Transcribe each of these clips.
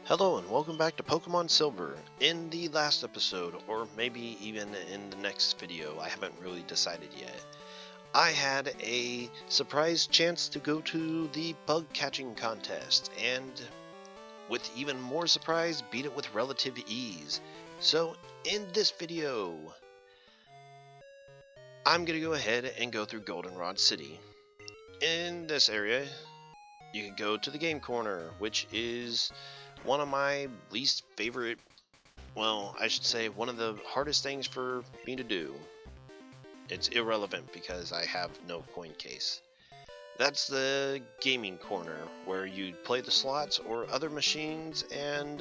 Hello and welcome back to Pokemon Silver. In the last episode, or maybe even in the next video, I haven't really decided yet, I had a surprise chance to go to the bug catching contest, and with even more surprise, beat it with relative ease. So in this video, I'm going to go ahead and go through Goldenrod City. In this area, you can go to the game corner, which is one of my least favorite, well, I should say one of the hardest things for me to do. It's irrelevant because I have no coin case. That's the gaming corner, where you play the slots or other machines and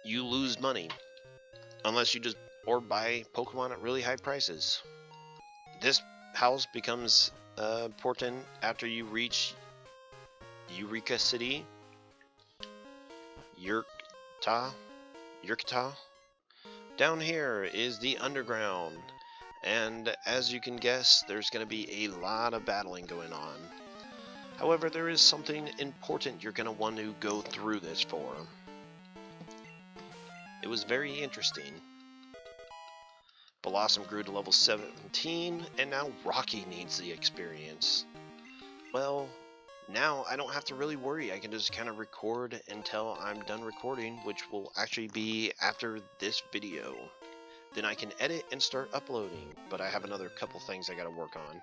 you lose money. Unless you just, or buy Pokemon at really high prices. This house becomes important after you reach Eureka City, Yurkta. Down here is the underground, and as you can guess, there's going to be a lot of battling going on. However, there is something important you're going to want to go through this for. It was very interesting. Blossom grew to level 17, and now Rocky needs the experience. Well, now I don't have to really worry. I can just kind of record until I'm done recording, which will actually be after this video. Then I can edit and start uploading, but I have another couple things I gotta work on.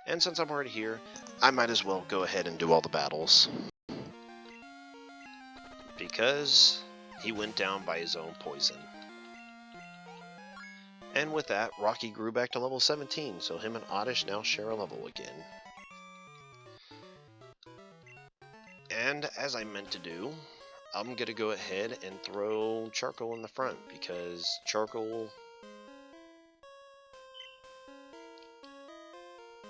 And since I'm already here, I might as well go ahead and do all the battles. Because he went down by his own poison. And with that, Rocky grew back to level 17, so him and Oddish now share a level again. And as I meant to do, I'm gonna go ahead and throw Charcoal in the front, because Charcoal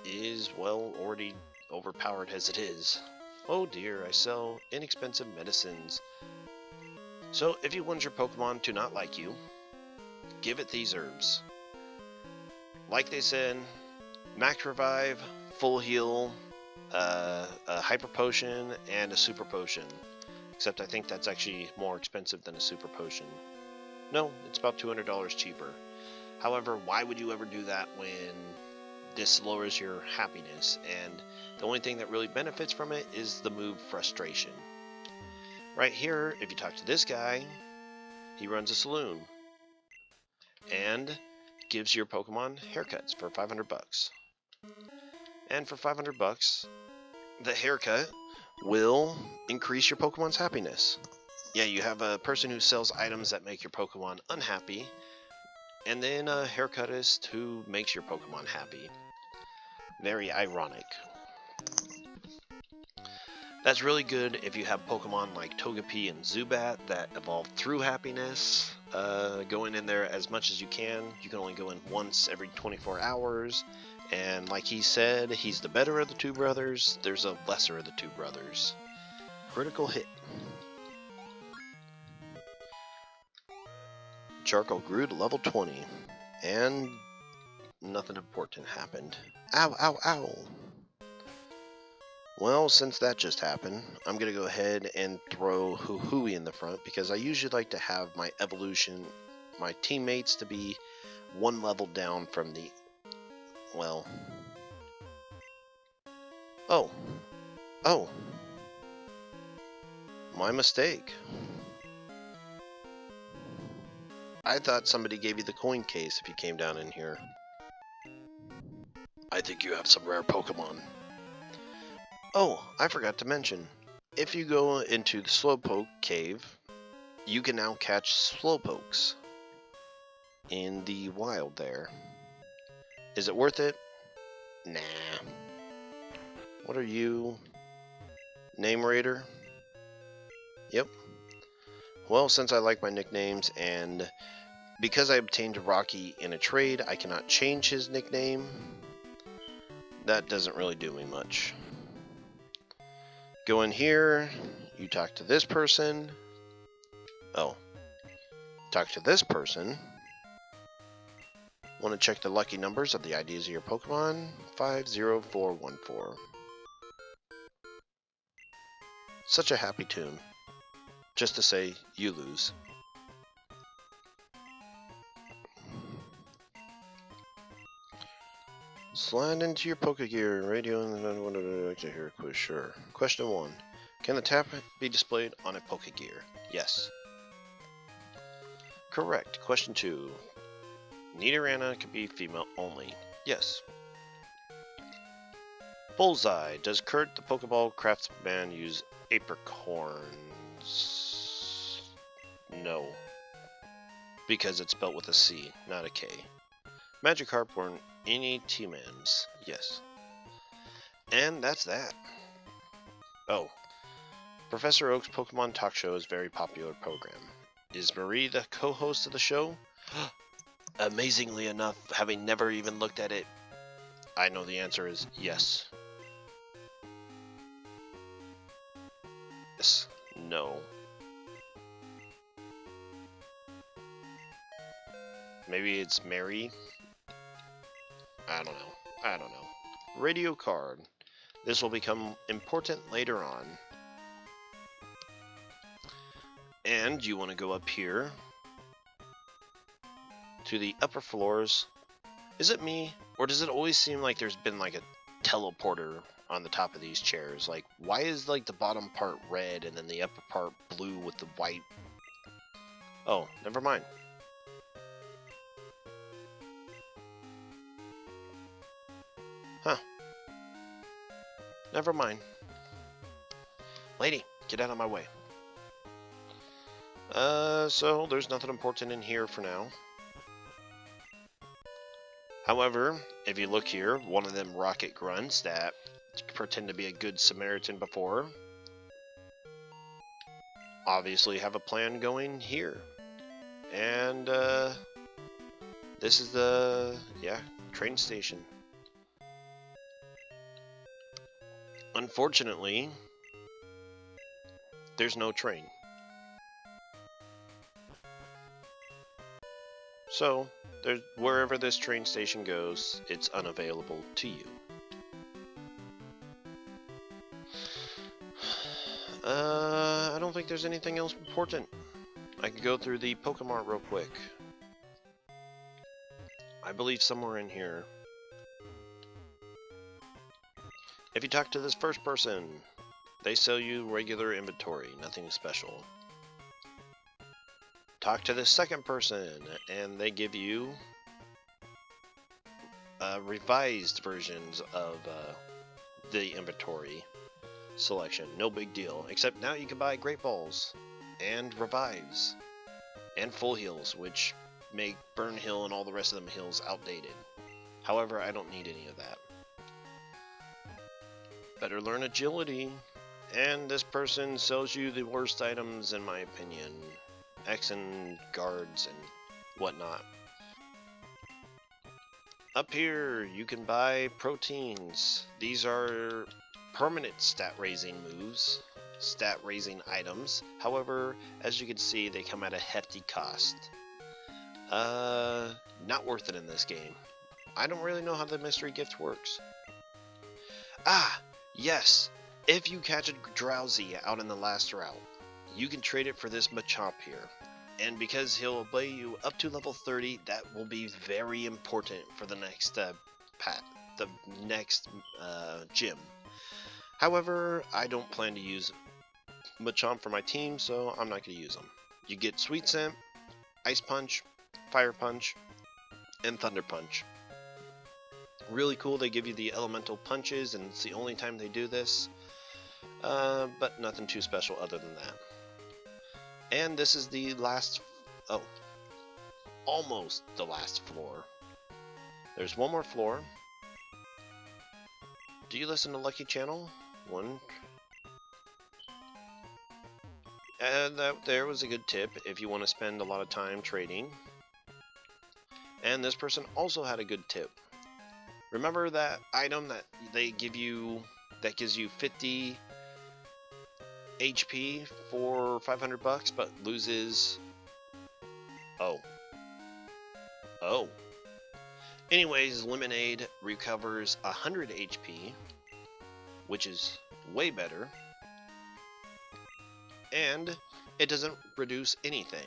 is, well, already overpowered as it is. Oh dear, I sell inexpensive medicines. So if you want your Pokemon to not like you, give it these herbs. Like they said, Max Revive, Full Heal, a Hyper Potion, and a Super Potion. Except I think that's actually more expensive than a Super Potion. No, it's about $200 cheaper. However, why would you ever do that when this lowers your happiness? And the only thing that really benefits from it is the move Frustration. Right here, if you talk to this guy, he runs a saloon and gives your Pokemon haircuts for 500 bucks. And for 500 bucks, the haircut will increase your Pokemon's happiness. Yeah, you have a person who sells items that make your Pokemon unhappy, and then a haircutist who makes your Pokemon happy. Very ironic. That's really good if you have Pokemon like Togepi and Zubat that evolve through happiness. Going in there as much as you can. You can only go in once every 24 hours. And like he said, he's the better of the two brothers. There's a lesser of the two brothers. Critical hit. Charcoal grew to level 20. And nothing important happened. Ow, ow, ow. Well, since that just happened, I'm going to go ahead and throw Hoo-Hooey in the front, because I usually like to have my evolution, my teammates, to be one level down from the, well, oh, my mistake. I thought somebody gave you the coin case if you came down in here. I think you have some rare Pokemon. Oh, I forgot to mention, if you go into the Slowpoke cave, you can now catch Slowpokes in the wild there. Is it worth it? Nah. What are you? Name Raider? Yep. Well, since I like my nicknames, and because I obtained Rocky in a trade, I cannot change his nickname. That doesn't really do me much. Go in here, you talk to this person. Oh. Talk to this person. Want to check the lucky numbers of the IDs of your Pokemon? 50414. Such a happy tune. Just to say, you lose. Slide into your Pokegear radio and then what do I like to hear a quiz? Sure. Question 1. Can the tap be displayed on a Pokegear? Yes. Correct. Question 2. Nidorana can be female only. Yes. Bullseye. Does Kurt the Pokeball craftsman use apricorns? No. Because it's spelled with a C, not a K. Magikarp or any T-Mans? Yes. And that's that. Oh. Professor Oak's Pokemon Talk Show is a very popular program. Is Marie the co-host of the show? Amazingly enough, having never even looked at it, I know the answer is yes. Yes. No. Maybe it's Mary? I don't know. Radio card. This will become important later on. And you want to go up here to the upper floors. Is it me, or does it always seem like there's been like a teleporter on the top of these chairs? Like, why is like the bottom part red and then the upper part blue with the white? Oh, never mind. Huh. Never mind. Lady, get out of my way. So there's nothing important in here for now. However, if you look here, one of them rocket grunts that pretend to be a good Samaritan before obviously have a plan going here. And, this is the, train station. Unfortunately, there's no train. So, wherever this train station goes, it's unavailable to you. I don't think there's anything else important. I can go through the Pokemon real quick. I believe somewhere in here. If you talk to this first person, they sell you regular inventory, nothing special. Talk to the second person, and they give you revised versions of the inventory selection. No big deal, except now you can buy Great Balls, and Revives, and Full Heals, which make Burn Hill and all the rest of them hills outdated. However, I don't need any of that. Better learn Agility, and this person sells you the worst items in my opinion. X and guards and whatnot. Up here, you can buy proteins. These are permanent stat raising moves, stat raising items. However, as you can see, they come at a hefty cost. Not worth it in this game. I don't really know how the mystery gift works. Ah, yes. If you catch a Drowsy out in the last route, you can trade it for this Machamp here. And because he'll obey you up to level 30, that will be very important for the next gym. However, I don't plan to use Machamp for my team, so I'm not going to use him. You get Sweet Scent, Ice Punch, Fire Punch, and Thunder Punch. Really cool, they give you the elemental punches, and it's the only time they do this. But nothing too special other than that. And this is the last, almost the last floor. There's one more floor. Do you listen to Lucky Channel? One. And there was a good tip if you want to spend a lot of time trading. And this person also had a good tip. Remember that item that they give you that gives you 50 HP for 500 bucks, but loses. Oh. Anyways, Lemonade recovers 100 HP, which is way better. And it doesn't reduce anything,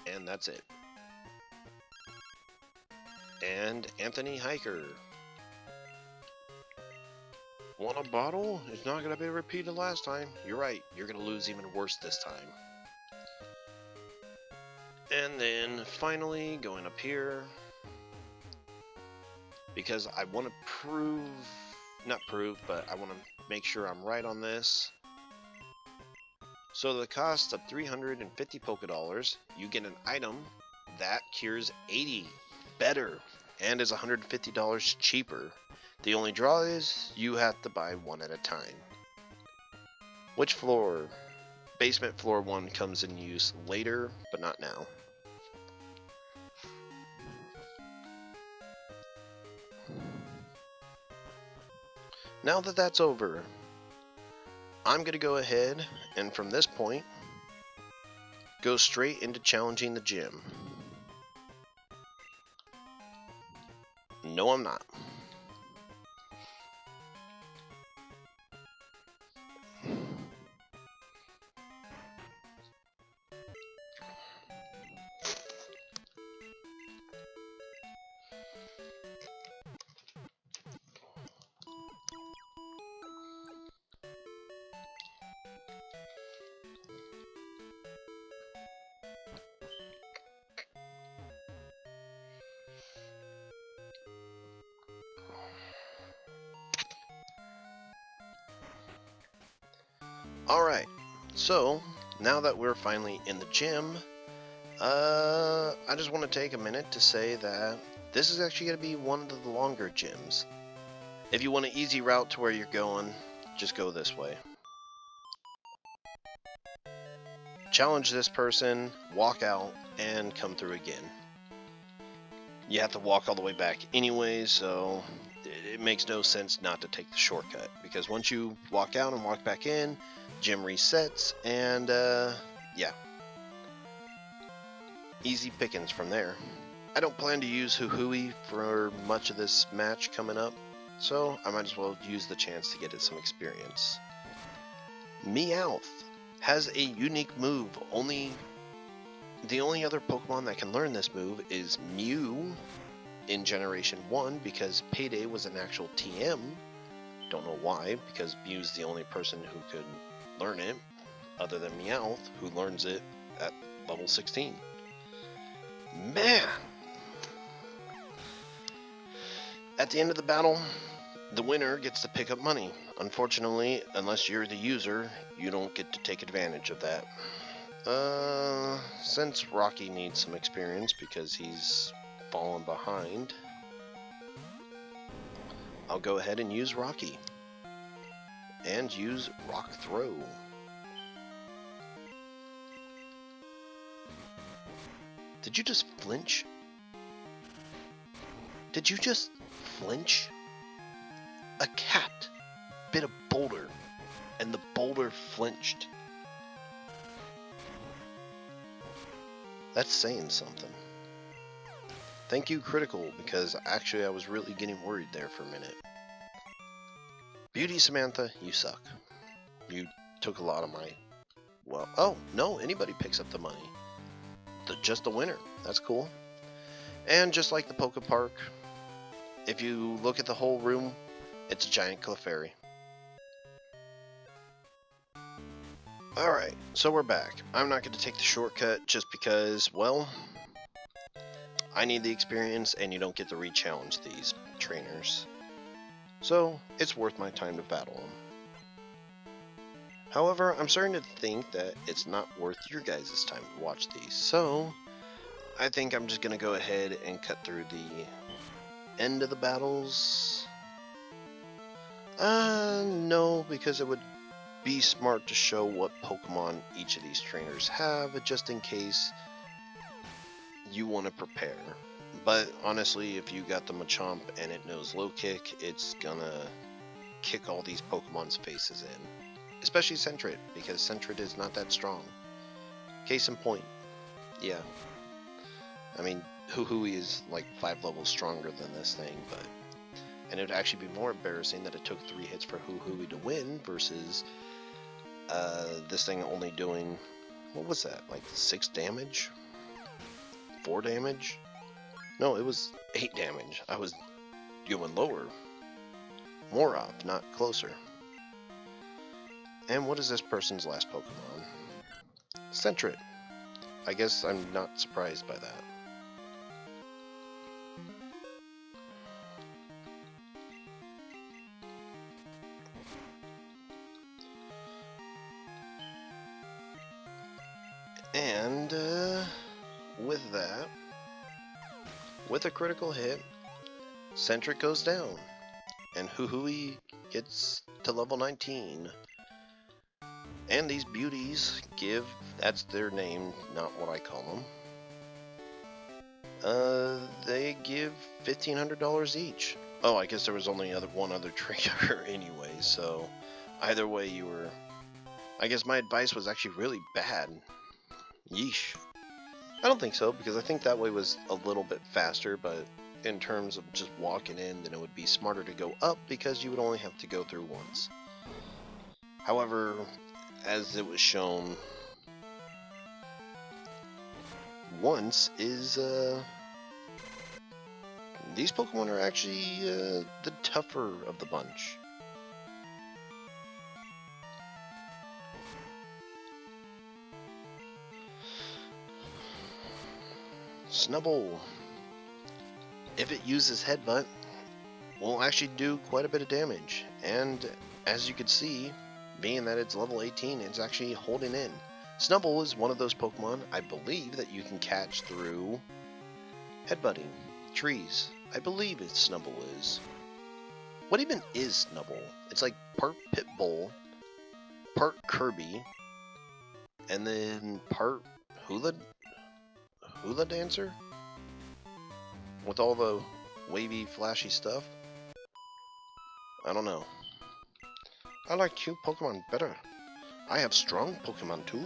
and that's it. And Anthony Hiker. Want a bottle? It's not going to be repeated last time. You're right, you're going to lose even worse this time. And then finally going up here, because I want to but I want to make sure I'm right on this. So the cost of 350 Poké Dollars, you get an item that cures 80 better and is $150 cheaper. The only draw is you have to buy one at a time. Which floor? Basement floor 1 comes in use later, but not now. Now that that's over, I'm going to go ahead and from this point, go straight into challenging the gym. No, I'm not. Alright, so now that we're finally in the gym, I just want to take a minute to say that this is actually going to be one of the longer gyms. If you want an easy route to where you're going, just go this way. Challenge this person, walk out, and come through again. You have to walk all the way back anyway, so it makes no sense not to take the shortcut, because once you walk out and walk back in, gym resets, and yeah, easy pickings from there. I don't plan to use Huhui for much of this match coming up, so I might as well use the chance to get it some experience. Meowth has a unique move. The only other Pokemon that can learn this move is Mew in Generation 1, because Payday was an actual TM. Don't know why, because Mew's the only person who could learn it, other than Meowth, who learns it at level 16. Man! At the end of the battle, the winner gets to pick up money. Unfortunately, unless you're the user, you don't get to take advantage of that. Since Rocky needs some experience because he's fallen behind, I'll go ahead and use Rocky. And use Rock Throw. Did you just flinch? Did you just flinch? A cat bit a boulder, and the boulder flinched. That's saying something. Thank you, Critical, because actually I was really getting worried there for a minute. Beauty Samantha, you suck. You took a lot of my... Well, oh, no, anybody picks up the money. Just the winner. That's cool. And just like the Poke Park, if you look at the whole room, it's a giant Clefairy. Alright, so we're back. I'm not going to take the shortcut just because, well, I need the experience and you don't get to re-challenge these trainers. So, it's worth my time to battle them. However, I'm starting to think that it's not worth your guys' time to watch these, so I think I'm just going to go ahead and cut through the end of the battles. No, because it would be smart to show what Pokemon each of these trainers have, just in case you want to prepare. But honestly, if you got the Machamp and it knows Low Kick, it's gonna kick all these Pokemon's faces in. Especially Sentret, because Sentret is not that strong. Case in point, yeah. I mean, Huhui is like 5 levels stronger than this thing, but... And it would actually be more embarrassing that it took 3 hits for Huhui to win versus this thing only doing, what was that, like 6 damage? 4 damage? No, it was 8 damage. I was going lower. More up, not closer. And what is this person's last Pokemon? Sentret. I guess I'm not surprised by that. And with that, with a critical hit, Sentret goes down, and Huhui gets to level 19. And these beauties give, that's their name, not what I call them. They give $1,500 each. Oh, I guess there was only one other trainer anyway, so either way you were... I guess my advice was actually really bad. Yeesh. I don't think so, because I think that way was a little bit faster, but in terms of just walking in, then it would be smarter to go up, because you would only have to go through once. However, as it was shown, once is, these Pokemon are actually the tougher of the bunch. Snubbull, if it uses Headbutt, will actually do quite a bit of damage, and as you can see, being that it's level 18, it's actually holding in. Snubbull is one of those Pokemon, I believe, that you can catch through headbutting trees. I believe it's Snubbull is. What even is Snubbull? It's like part Pitbull, part Kirby, and then part hula dancer? With all the wavy, flashy stuff? I don't know. I like cute Pokemon better. I have strong Pokemon too.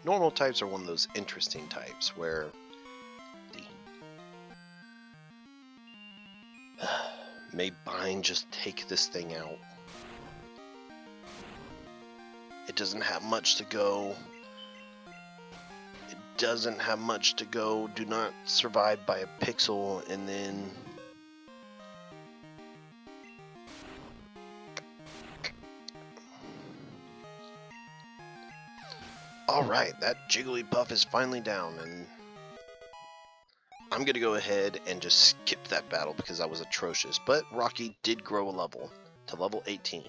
Normal types are one of those interesting types where may Bind just take this thing out. It doesn't have much to go. It doesn't have much to go. Do not survive by a pixel, and then alright, that Jigglypuff is finally down, and I'm going to go ahead and just skip that battle because that was atrocious. But Rocky did grow a level to level 18.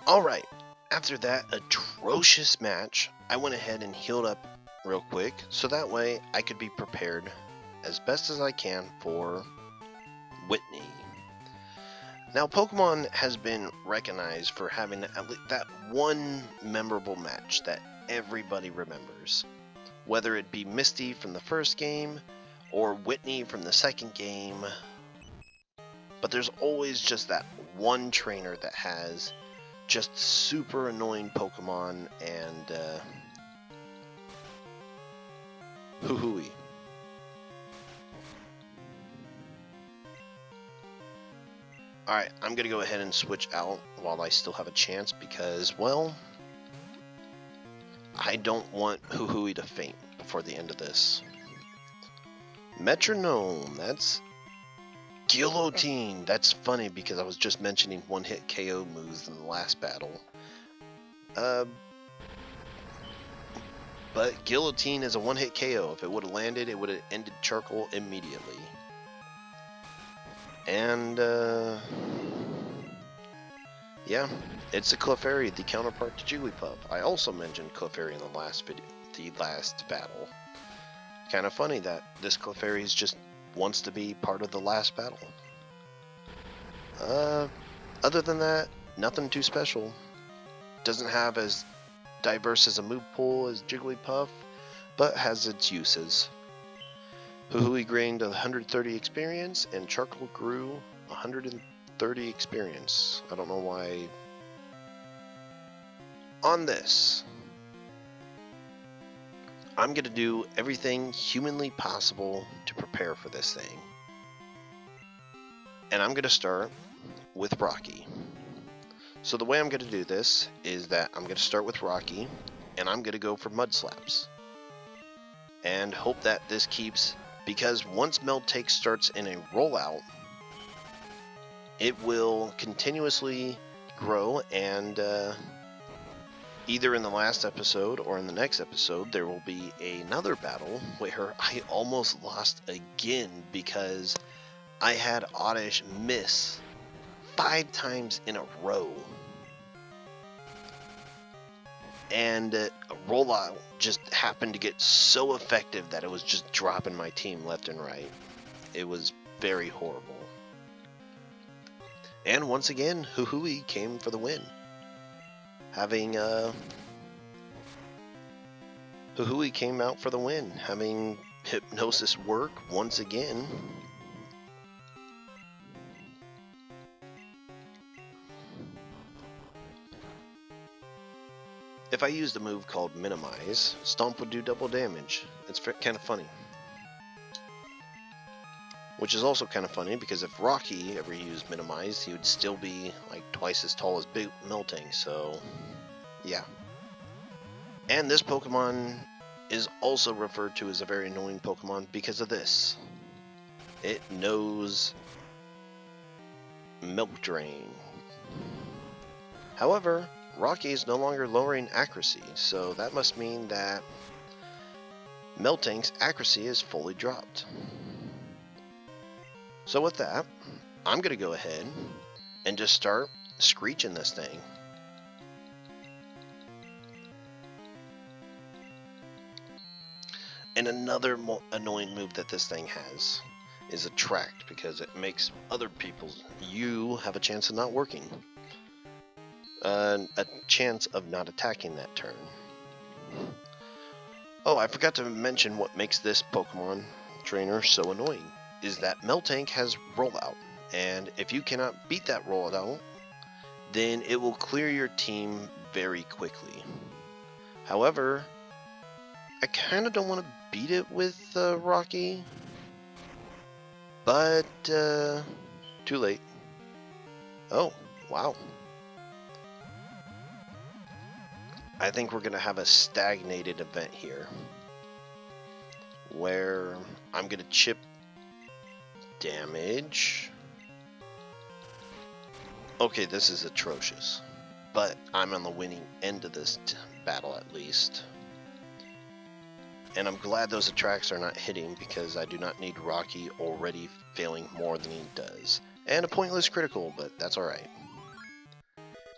Alright, after that atrocious match, I went ahead and healed up real quick, so that way I could be prepared as best as I can for Whitney. Now, Pokemon has been recognized for having at least that one memorable match that everybody remembers. Whether it be Misty from the first game, or Whitney from the second game. But there's always just that one trainer that has just super annoying Pokemon, and Huhui. Alright, I'm gonna go ahead and switch out while I still have a chance because, well, I don't want Huhui to faint before the end of this. Metronome, that's Guillotine. That's funny because I was just mentioning one-hit KO moves in the last battle. But Guillotine is a one-hit KO. If it would have landed, it would have ended Charcoal immediately. And, yeah, it's a Clefairy, the counterpart to Jigglypuff. I also mentioned Clefairy in the last video, the last battle. Kind of funny that this Clefairy just wants to be part of the last battle. Other than that, nothing too special. Doesn't have as diverse as a move pool as Jigglypuff, but has its uses. Huhui gained 130 experience, and Charcoal grew 130 experience. I don't know why. On this, I'm going to do everything humanly possible to prepare for this thing. And I'm going to start with Rocky. So the way I'm going to do this is that I'm going to start with Rocky, and I'm going to go for Mud Slaps. And hope that this keeps, because once Meltank starts in a rollout, it will continuously grow, and either in the last episode or in the next episode, there will be another battle where I almost lost again because I had Oddish miss 5 times in a row. And rollout just happened to get so effective that it was just dropping my team left and right. It was very horrible. And once again, Huhui came for the win. Having Huhui came out for the win, having hypnosis work once again. If I used a move called Minimize, Stomp would do double damage. It's kind of funny. Which is also kind of funny because if Rocky ever used Minimize, he would still be like twice as tall as Big Meltank, so yeah. And this Pokemon is also referred to as a very annoying Pokemon because of this. It knows Milk Drain. However, Rocky is no longer lowering accuracy, so that must mean that Meltank's accuracy is fully dropped. So with that, I'm going to go ahead and just start screeching this thing. And another annoying move that this thing has is Attract, because it makes other you have a chance of not working. A chance of not attacking that turn. Oh, I forgot to mention what makes this Pokemon trainer so annoying, is that Meltank has rollout, and if you cannot beat that rollout, then it will clear your team very quickly. However, I kind of don't want to beat it with Rocky, but too late. Oh, wow. I think we're going to have a stagnated event here, where I'm going to chip damage. Okay, this is atrocious, but I'm on the winning end of this battle at least. And I'm glad those attracts are not hitting, because I do not need Rocky already failing more than he does. And a pointless critical, but that's alright.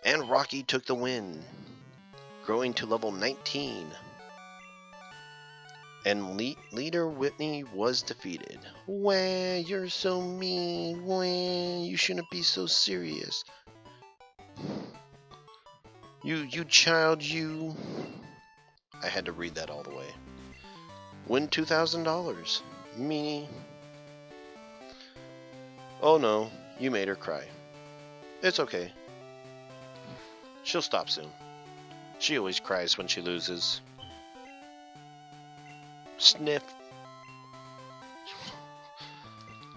And Rocky took the win, growing to level 19. And leader Whitney was defeated. Wah, you're so mean. Wah, you shouldn't be so serious. You child, you. I had to read that all the way. Win $2,000. Me. Oh no, you made her cry. It's okay. She'll stop soon. She always cries when she loses. Sniff.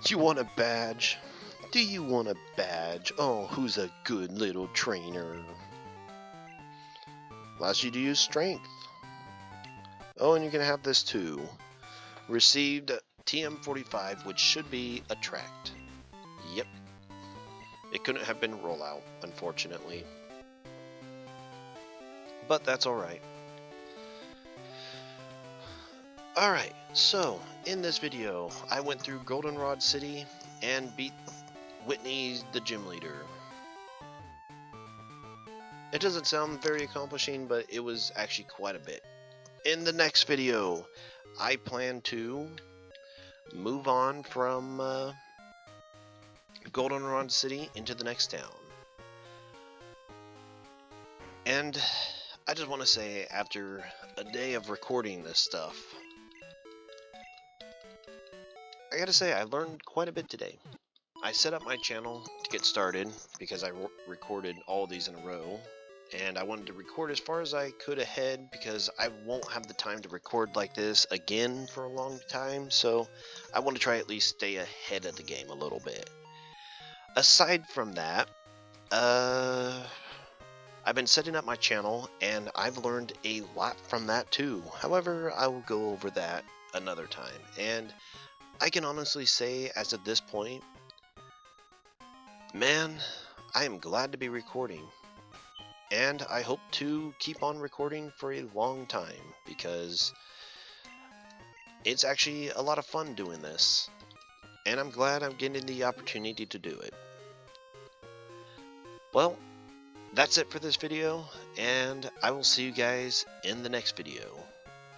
You want a badge? Do you want a badge? Oh, who's a good little trainer? Allows you to use strength. Oh, and you're gonna have this too. Received TM45, which should be Attract. Yep. It couldn't have been Rollout, unfortunately. But that's alright. Alright, so in this video, I went through Goldenrod City and beat Whitney, the gym leader. It doesn't sound very accomplishing, but it was actually quite a bit. In the next video, I plan to move on from Goldenrod City into the next town. And I just want to say, after a day of recording this stuff, I gotta say I learned quite a bit today. I set up my channel to get started because I recorded all these in a row, and I wanted to record as far as I could ahead because I won't have the time to record like this again for a long time, so I want to try at least stay ahead of the game a little bit. Aside from that, uh, I've been setting up my channel, and I've learned a lot from that too. However, I will go over that another time. And I can honestly say, as of this point, man, I am glad to be recording. And I hope to keep on recording for a long time, because it's actually a lot of fun doing this. And I'm glad I'm getting the opportunity to do it. Well, that's it for this video, and I will see you guys in the next video.